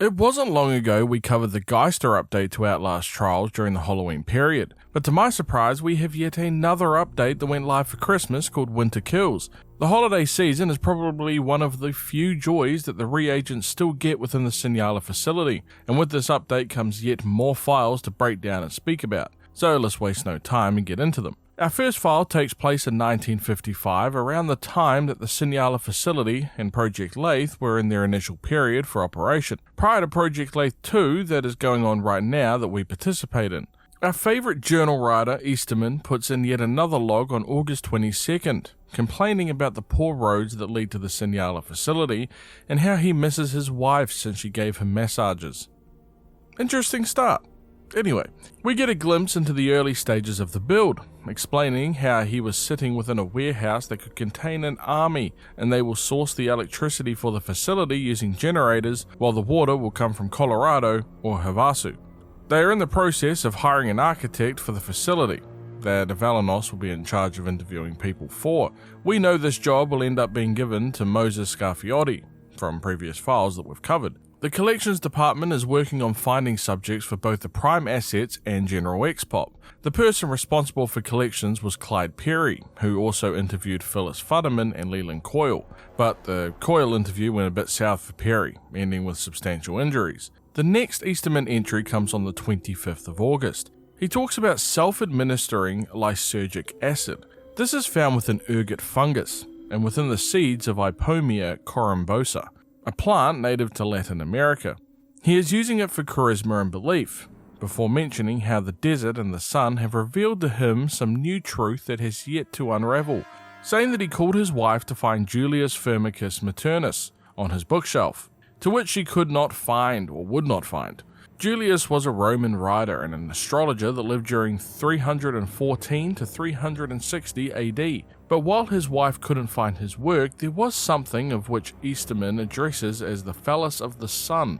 It wasn't long ago we covered the Geister update to Outlast trials during the Halloween period, but to my surprise we have yet another update that went live for Christmas called Winter Kills. The holiday season is probably one of the few joys that the reagents still get within the Signala facility, and with this update comes yet more files to break down and speak about, so let's waste no time and get into them. Our first file takes place in 1955, around the time that the Signala facility and Project Lathe were in their initial period for operation, prior to Project Lathe 2 that is going on right now that we participate in. Our favourite journal writer, Easterman, puts in yet another log on August 22nd, complaining about the poor roads that lead to the Signala facility and how he misses his wife since she gave him massages. Interesting start. Anyway, we get a glimpse into the early stages of the build, explaining how he was sitting within a warehouse that could contain an army, and they will source the electricity for the facility using generators, while the water will come from Colorado or Havasu. They are in the process of hiring an architect for the facility that Avalanos will be in charge of interviewing people for. We know this job will end up being given to Moses Scarfiotti from previous files that we've covered. The collections department is working on finding subjects for both the Prime Assets and General Expop. The person responsible for collections was Clyde Perry, who also interviewed Phyllis Futterman and Leland Coyle, but the Coyle interview went a bit south for Perry, ending with substantial injuries. The next Easterman entry comes on the 25th of August. He talks about self-administering lysergic acid. This is found within ergot fungus, and within the seeds of Ipomea corymbosa, a plant native to Latin America. He is using it for charisma and belief, before mentioning how the desert and the sun have revealed to him some new truth that has yet to unravel, saying that he called his wife to find Julius Firmicus Maternus on his bookshelf, to which she could not find or would not find. Julius was a Roman writer and an astrologer that lived during 314 to 360 AD, but while his wife couldn't find his work, there was something of which Easterman addresses as the phallus of the sun.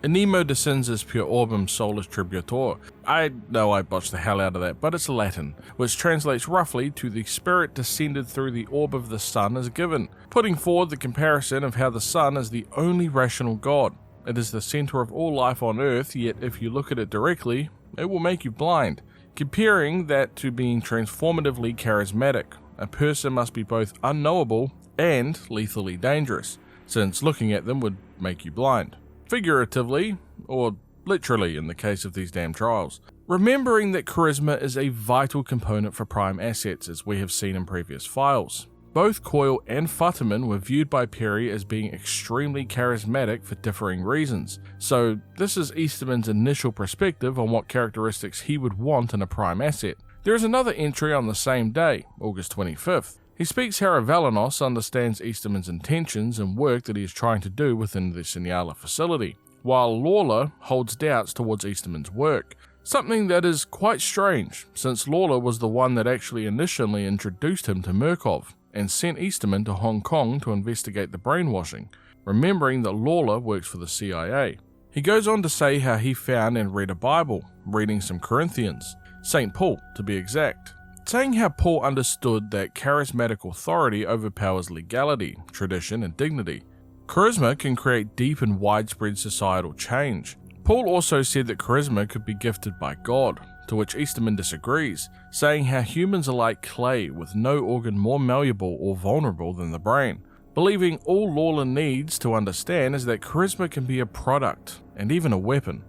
Animo descensus per orbum solis tributor. I know I botched the hell out of that, but it's Latin, which translates roughly to the spirit descended through the orb of the sun is given, putting forward the comparison of how the sun is the only rational god. It is the center of all life on earth, yet if you look at it directly, it will make you blind. Comparing that to being transformatively charismatic, a person must be both unknowable and lethally dangerous, since looking at them would make you blind. Figuratively, or literally in the case of these damn trials. Remembering that charisma is a vital component for Prime Assets, as we have seen in previous files. Both Coyle and Futterman were viewed by Perry as being extremely charismatic for differing reasons, so this is Easterman's initial perspective on what characteristics he would want in a Prime Asset. There is another entry on the same day, August 25th. He speaks how Avalanos understands Easterman's intentions and work that he is trying to do within the Signala facility, while Lawler holds doubts towards Easterman's work. Something that is quite strange, since Lawler was the one that actually initially introduced him to Murkov, and sent Easterman to Hong Kong to investigate the brainwashing, remembering that Lawler works for the CIA. He goes on to say how he found and read a Bible, reading some Corinthians, St. Paul to be exact, saying how Paul understood that charismatic authority overpowers legality, tradition, and dignity. Charisma can create deep and widespread societal change. Paul also said that charisma could be gifted by God, to which Easterman disagrees, saying how humans are like clay with no organ more malleable or vulnerable than the brain, believing all Lawler needs to understand is that charisma can be a product, and even a weapon.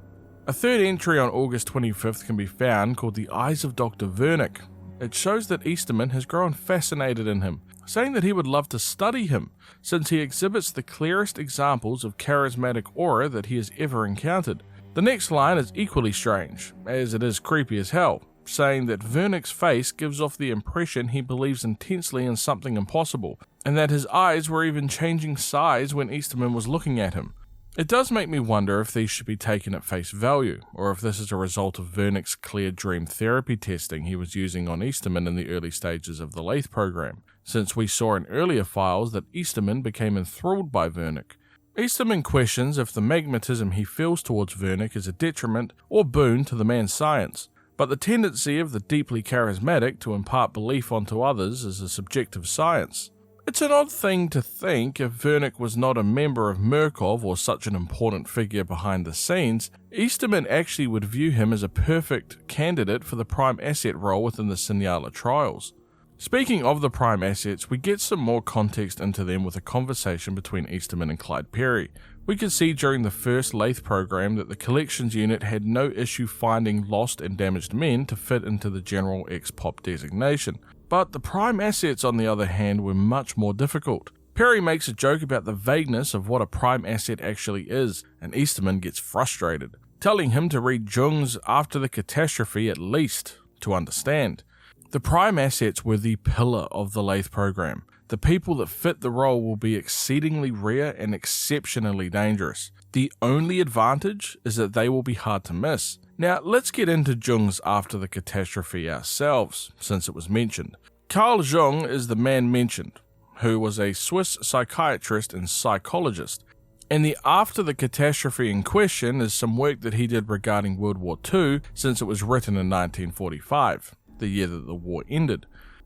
A third entry on August 25th can be found called The Eyes of Dr. Vernick. It shows that Easterman has grown fascinated in him, saying that he would love to study him, since he exhibits the clearest examples of charismatic aura that he has ever encountered. The next line is equally strange, as it is creepy as hell, saying that Vernick's face gives off the impression he believes intensely in something impossible, and that his eyes were even changing size when Easterman was looking at him. It does make me wonder if these should be taken at face value, or if this is a result of Vernick's clear dream therapy testing he was using on Easterman in the early stages of the Lathe program, since we saw in earlier files that Easterman became enthralled by Vernick. Easterman questions if the magnetism he feels towards Vernick is a detriment or boon to the man's science, but the tendency of the deeply charismatic to impart belief onto others is a subjective science. It's an odd thing to think if Wernick was not a member of Murkoff or such an important figure behind the scenes, Easterman actually would view him as a perfect candidate for the prime asset role within the Sinyala trials. Speaking of the prime assets, we get some more context into them with a conversation between Easterman and Clyde Perry. We could see during the first Lathe program that the collections unit had no issue finding lost and damaged men to fit into the general ex-pop designation. But the prime assets, on the other hand, were much more difficult. Perry makes a joke about the vagueness of what a prime asset actually is, and Easterman gets frustrated, telling him to read Jung's After the Catastrophe at least to understand. The prime assets were the pillar of the Lathe program. The people that fit the role will be exceedingly rare and exceptionally dangerous. The only advantage is that they will be hard to miss. Now, let's get into Jung's After the Catastrophe ourselves, since it was mentioned. Carl Jung is the man mentioned, who was a Swiss psychiatrist and psychologist. And the After the Catastrophe in question is some work that he did regarding World War II, since it was written in 1945, the year that the war ended.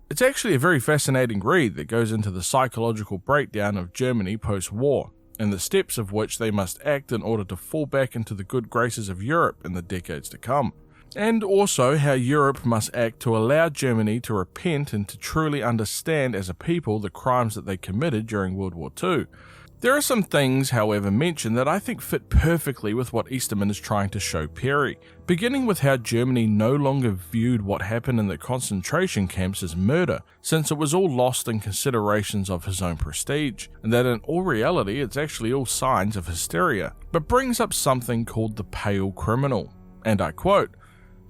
It's actually a very fascinating read that goes into the psychological breakdown of Germany post-war, and the steps of which they must act in order to fall back into the good graces of Europe in the decades to come. And also how Europe must act to allow Germany to repent and to truly understand as a people the crimes that they committed during World War II. There are some things, however, mentioned that I think fit perfectly with what Easterman is trying to show Perry, beginning with how Germany no longer viewed what happened in the concentration camps as murder, since it was all lost in considerations of his own prestige, and that in all reality it's actually all signs of hysteria, but brings up something called the pale criminal, and I quote,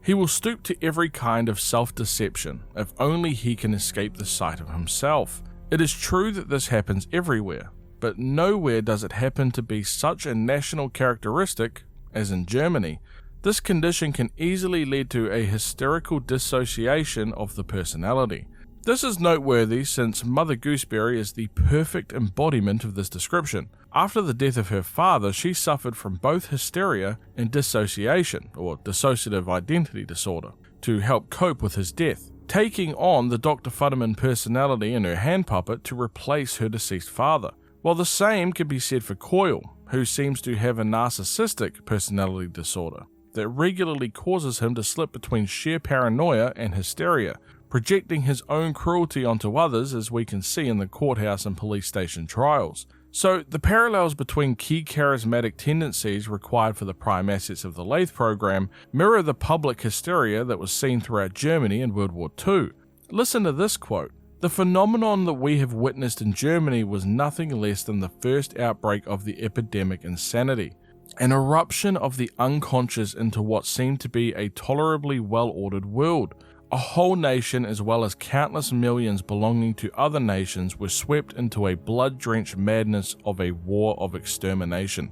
"He will stoop to every kind of self-deception, if only he can escape the sight of himself. It is true that this happens everywhere, but nowhere does it happen to be such a national characteristic as in Germany. This condition can easily lead to a hysterical dissociation of the personality. This is noteworthy since Mother Gooseberry is the perfect embodiment of this description. After the death of her father, she suffered from both hysteria and dissociation, or dissociative identity disorder, to help cope with his death, taking on the Dr. Futterman personality in her hand puppet to replace her deceased father. While the same could be said for Coyle, who seems to have a narcissistic personality disorder that regularly causes him to slip between sheer paranoia and hysteria, projecting his own cruelty onto others, as we can see in the courthouse and police station trials. So the parallels between key charismatic tendencies required for the prime assets of the Lathe program mirror the public hysteria that was seen throughout Germany in World War II. Listen to this quote. "The phenomenon that we have witnessed in Germany was nothing less than the first outbreak of the epidemic insanity, an eruption of the unconscious into what seemed to be a tolerably well-ordered world. A whole nation as well as countless millions belonging to other nations were swept into a blood-drenched madness of a war of extermination."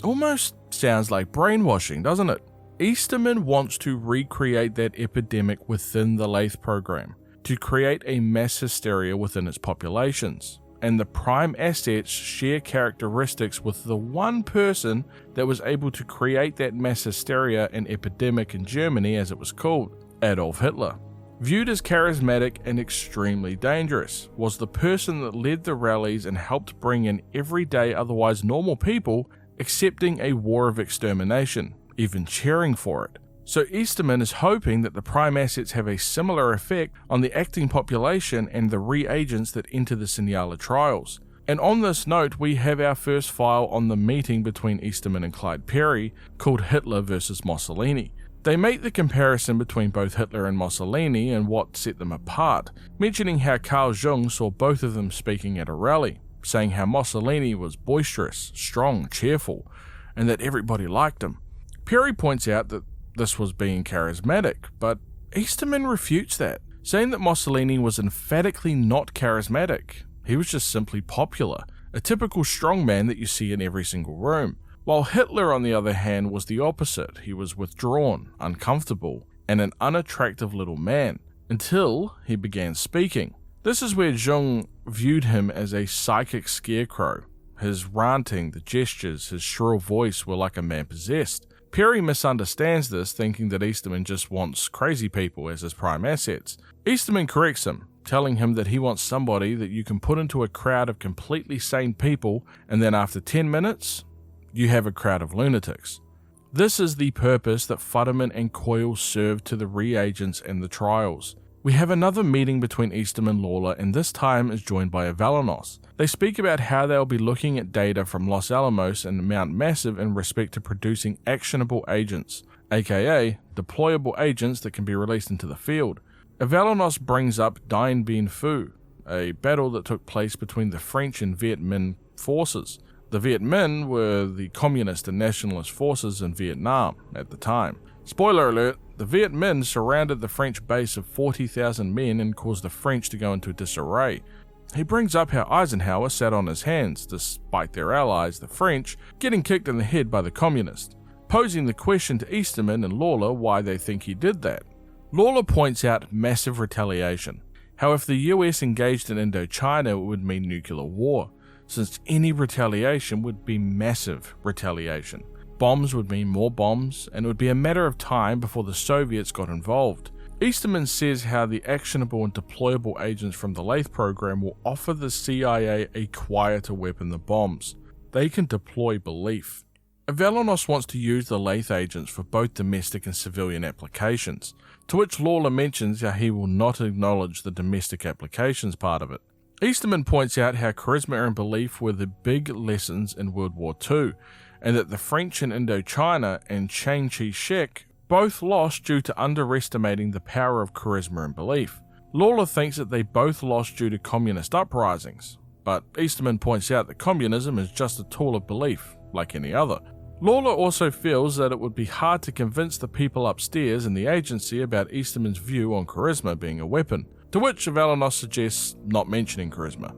Almost sounds like brainwashing, doesn't it? Easterman wants to recreate that epidemic within the Lathe program, to create a mass hysteria within its populations, and the prime assets share characteristics with the one person that was able to create that mass hysteria and epidemic in Germany, as it was called, Adolf Hitler. Viewed as charismatic and extremely dangerous, was the person that led the rallies and helped bring in everyday otherwise normal people accepting a war of extermination, even cheering for it. So Easterman is hoping that the prime assets have a similar effect on the acting population and the reagents that enter the Sinyala trials. And on this note, we have our first file on the meeting between Easterman and Clyde Perry, called Hitler versus Mussolini. They make the comparison between both Hitler and Mussolini and what set them apart, mentioning how Carl Jung saw both of them speaking at a rally, saying how Mussolini was boisterous, strong, cheerful, and that everybody liked him. Perry points out that this was being charismatic, but Easterman refutes that, saying that Mussolini was emphatically not charismatic. He was just simply popular, a typical strongman that you see in every single room. While Hitler, on the other hand, was the opposite. He was withdrawn, uncomfortable, and an unattractive little man, until he began speaking. This is where Jung viewed him as a psychic scarecrow. His ranting, the gestures, his shrill voice were like a man possessed. Perry misunderstands this, thinking that Easterman just wants crazy people as his prime assets. Easterman corrects him, telling him that he wants somebody that you can put into a crowd of completely sane people, and then after 10 minutes, you have a crowd of lunatics. This is the purpose that Futterman and Coyle served to the reagents and the trials. We have another meeting between Eastham and Lawler, and this time is joined by Avalanos. They speak about how they'll be looking at data from Los Alamos and Mount Massive in respect to producing actionable agents, aka deployable agents that can be released into the field. Avalanos brings up Dien Bien Phu, a battle that took place between the French and Viet Minh forces. The Viet Minh were the communist and nationalist forces in Vietnam at the time. Spoiler alert, the Viet Minh surrounded the French base of 40,000 men and caused the French to go into disarray. He brings up how Eisenhower sat on his hands, despite their allies, the French, getting kicked in the head by the communists, posing the question to Easterman and Lawler why they think he did that. Lawler points out massive retaliation, how if the US engaged in Indochina it would mean nuclear war, since any retaliation would be massive retaliation. Bombs would mean more bombs, and it would be a matter of time before the Soviets got involved. Easterman says how the actionable and deployable agents from the Lathe program will offer the CIA a quieter weapon than bombs. They can deploy belief. Avalanos wants to use the Lathe agents for both domestic and civilian applications, to which Lawler mentions how he will not acknowledge the domestic applications part of it. Easterman points out how charisma and belief were the big lessons in World War II, and that the French in Indochina and Chiang Kai-shek both lost due to underestimating the power of charisma and belief. Lawler thinks that they both lost due to communist uprisings, but Easterman points out that communism is just a tool of belief, like any other. Lawler also feels that it would be hard to convince the people upstairs in the agency about Easterman's view on charisma being a weapon, to which Avalanos suggests not mentioning charisma,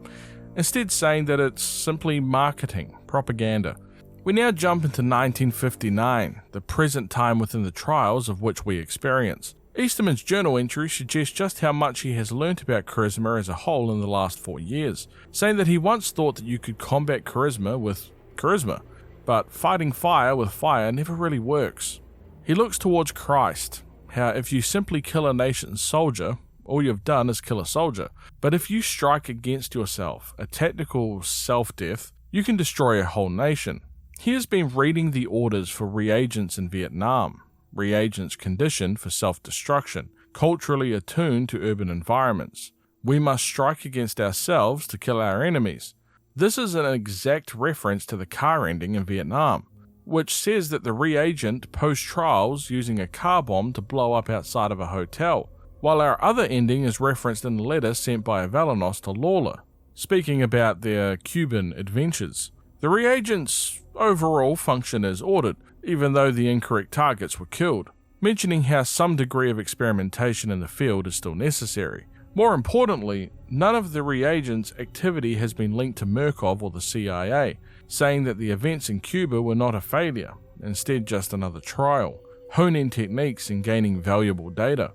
instead saying that it's simply marketing, propaganda. We now jump into 1959, the present time within the trials of which we experience. Easterman's journal entry suggests just how much he has learnt about charisma as a whole in the last 4 years, saying that he once thought that you could combat charisma with charisma, but fighting fire with fire never really works. He looks towards Christ, how if you simply kill a nation's soldier, all you've done is kill a soldier, but if you strike against yourself, a tactical self-death, you can destroy a whole nation. He has been reading the orders for reagents in Vietnam, reagents conditioned for self-destruction, culturally attuned to urban environments. We must strike against ourselves to kill our enemies. This is an exact reference to the car ending in Vietnam, which says that the reagent post-trials using a car bomb to blow up outside of a hotel, while our other ending is referenced in the letter sent by Avalanos to Lawler, speaking about their Cuban adventures. The reagents overall function as ordered, even though the incorrect targets were killed, mentioning how some degree of experimentation in the field is still necessary. More importantly, none of the reagents' activity has been linked to Murkoff or the CIA, saying that the events in Cuba were not a failure, instead just another trial, hone-in techniques and gaining valuable data.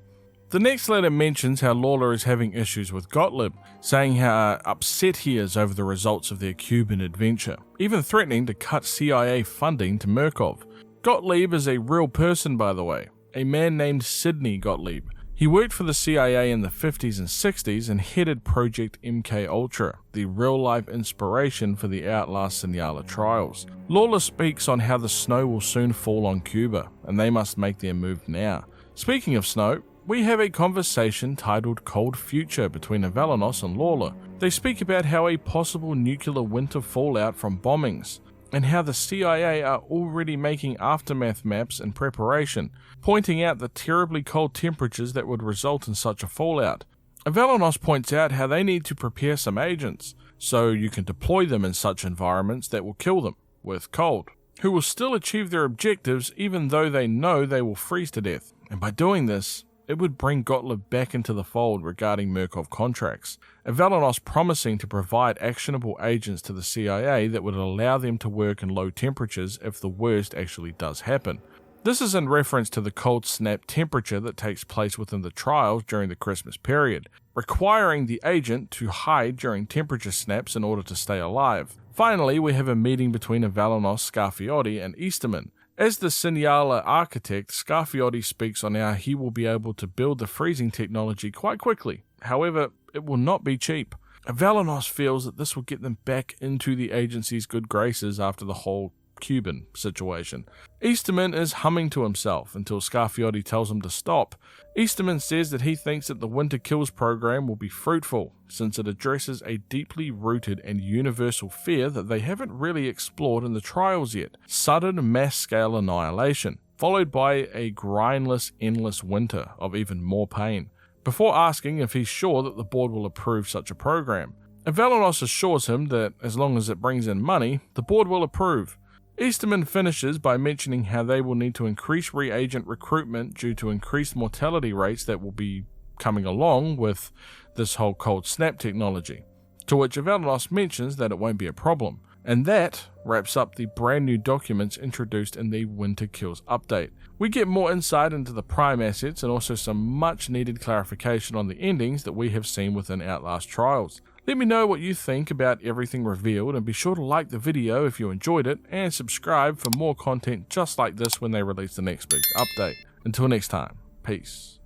The next letter mentions how Lawler is having issues with Gottlieb, saying how upset he is over the results of their Cuban adventure, even threatening to cut CIA funding to Murkoff. Gottlieb is a real person, by the way, a man named Sidney Gottlieb. He worked for the CIA in the 50s and 60s and headed Project MKUltra, the real-life inspiration for the Outlast Signala trials. Lawler speaks on how the snow will soon fall on Cuba, and they must make their move now. Speaking of snow, we have a conversation titled Cold Future between Avalanos and Lawler. They speak about how a possible nuclear winter fallout from bombings, and how the CIA are already making aftermath maps in preparation, pointing out the terribly cold temperatures that would result in such a fallout. Avalanos points out how they need to prepare some agents, so you can deploy them in such environments that will kill them with cold, who will still achieve their objectives even though they know they will freeze to death. And by doing this, it would bring Gottlieb back into the fold regarding Murkoff contracts, Avalanos promising to provide actionable agents to the CIA that would allow them to work in low temperatures if the worst actually does happen. This is in reference to the cold snap temperature that takes place within the trials during the Christmas period, requiring the agent to hide during temperature snaps in order to stay alive. Finally, we have a meeting between Avalanos, Scarfiotti, and Easterman. As the Signala architect, Scarfiotti speaks on how he will be able to build the freezing technology quite quickly, However, it will not be cheap. Avelanos feels that this will get them back into the agency's good graces after the whole Cuban situation. Easterman is humming to himself until Scarfiotti tells him to stop. Easterman says that he thinks that the Winter Kills program will be fruitful, since it addresses a deeply rooted and universal fear that they haven't really explored in the trials yet: sudden mass-scale annihilation, followed by a grindless, endless winter of even more pain, before asking if he's sure that the board will approve such a program. Avelanos assures him that as long as it brings in money, the board will approve. Easterman finishes by mentioning how they will need to increase reagent recruitment due to increased mortality rates that will be coming along with this whole cold snap technology, to which Avelanos mentions that it won't be a problem. And that wraps up the brand new documents introduced in the Winter Kills update. We get more insight into the Prime assets and also some much needed clarification on the endings that we have seen within Outlast Trials. Let me know what you think about everything revealed, and be sure to like the video if you enjoyed it, and subscribe for more content just like this when they release the next big update. Until next time, peace.